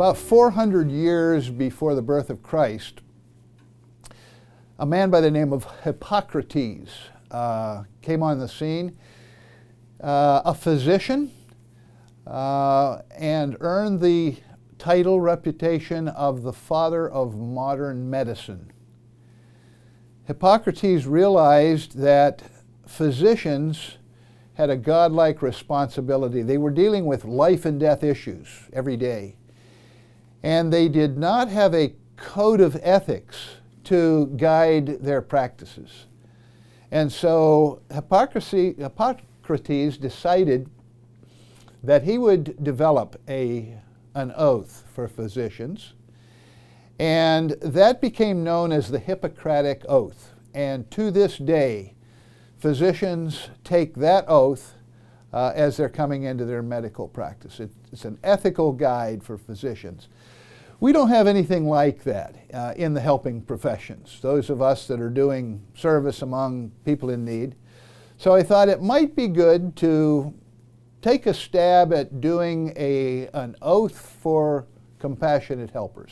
About 400 years before the birth of Christ, a man by the name of Hippocrates came on the scene, a physician, and earned the title, reputation of the father of modern medicine. Hippocrates realized that physicians had a godlike responsibility. They were dealing with life and death issues every day. And they did not have a code of ethics to guide their practices. And so Hippocrates decided that he would develop an oath for physicians. And that became known as the Hippocratic Oath. And to this day, physicians take that oath as they're coming into their medical practice. It's an ethical guide for physicians. We don't have anything like that in the helping professions, those of us that are doing service among people in need. So I thought it might be good to take a stab at doing an oath for compassionate helpers.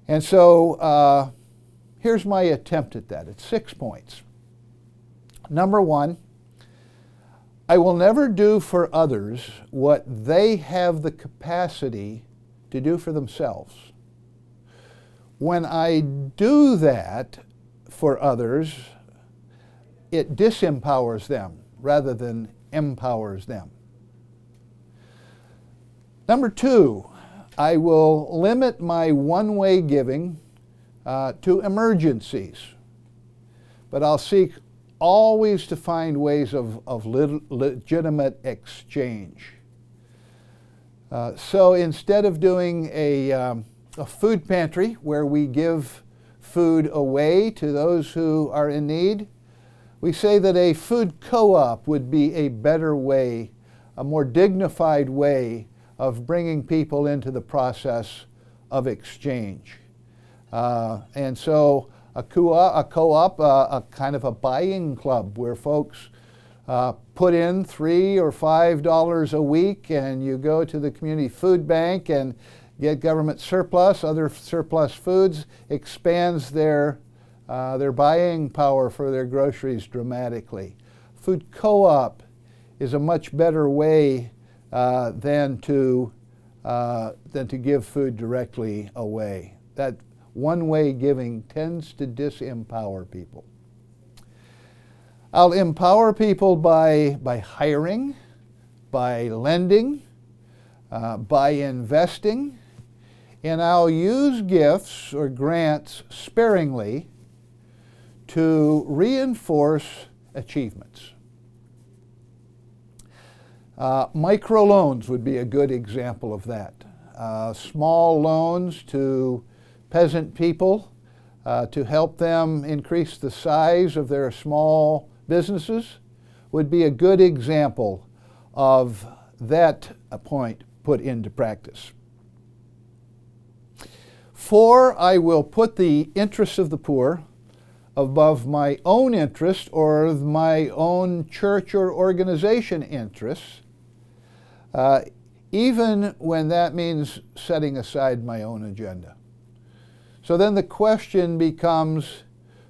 And so here's my attempt at that. It's 6 points. Number one, I will never do for others what they have the capacity to do for themselves. When I do that for others, it disempowers them rather than empowers them. Number two, I will limit my one-way giving to emergencies, but I'll seek always to find ways of legitimate exchange. So instead of doing a food pantry where we give food away to those who are in need, we say that a food co-op would be a better way, a more dignified way of bringing people into the process of exchange. And so a co-op, a kind of a buying club where folks put in $3 or $5 a week, and you go to the community food bank and get government surplus, other surplus foods, expands their buying power for their groceries dramatically. Food co-op is a much better way than to give food directly away. That one-way giving tends to disempower people. I'll empower people by hiring, by lending, by investing, and I'll use gifts or grants sparingly to reinforce achievements. Microloans would be a good example of that. Small loans to peasant people to help them increase the size of their small businesses would be a good example of that point put into practice. 4, I will put the interests of the poor above my own interest or my own church or organization interests, even when that means setting aside my own agenda. So then the question becomes,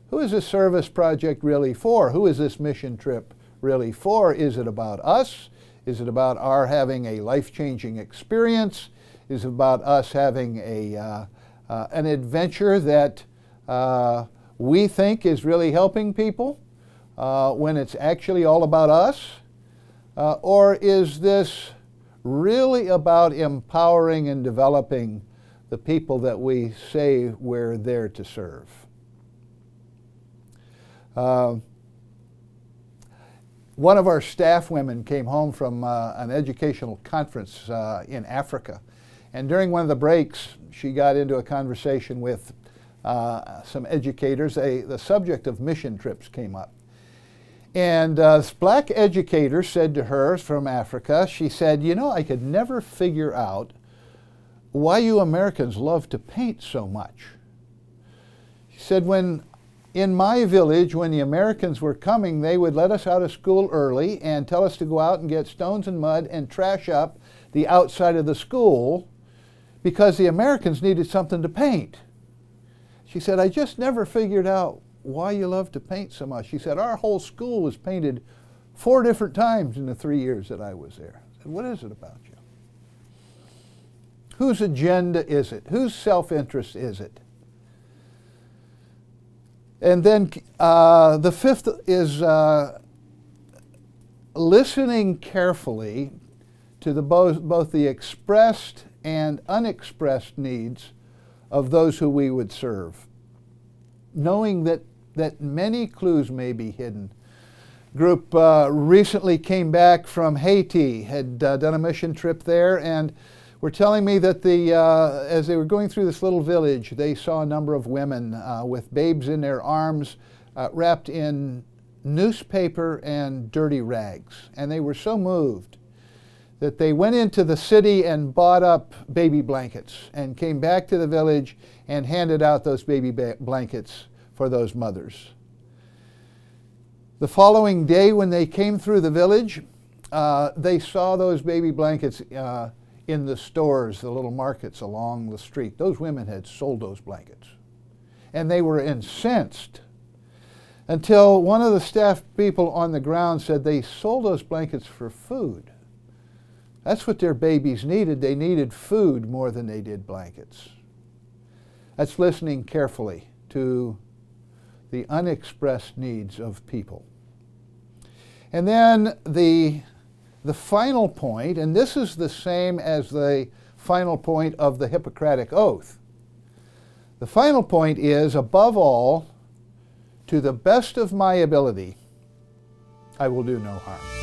who is this service project really for? Who is this mission trip really for? Is it about us? Is it about our having a life-changing experience? Is it about us having an adventure that we think is really helping people when it's actually all about us? Or is this really about empowering and developing the people that we say we're there to serve? One of our staff women came home from an educational conference in Africa, and during one of the breaks she got into a conversation with some educators. The subject of mission trips came up, and this black educator said to her from Africa, she said, "You know, I could never figure out why you Americans love to paint so much." She said, in my village, when the Americans were coming, they would let us out of school early and tell us to go out and get stones and mud and trash up the outside of the school because the Americans needed something to paint. She said, I just never figured out why you love to paint so much. She said, our whole school was painted 4 different times in the 3 years that I was there. I said, what is it about you? Whose agenda is it? Whose self-interest is it? And then the 5th is listening carefully to both the expressed and unexpressed needs of those who we would serve, knowing that many clues may be hidden. Group recently came back from Haiti, had done a mission trip there, and were telling me that as they were going through this little village, they saw a number of women with babes in their arms, wrapped in newspaper and dirty rags. And they were so moved that they went into the city and bought up baby blankets and came back to the village and handed out those baby blankets for those mothers. The following day, when they came through the village, they saw those baby blankets in the stores, the little markets along the street. Those women had sold those blankets. And they were incensed until one of the staff people on the ground said they sold those blankets for food. That's what their babies needed. They needed food more than they did blankets. That's listening carefully to the unexpressed needs of people. And then the final point, and this is the same as the final point of the Hippocratic Oath. The final point is, above all, to the best of my ability, I will do no harm.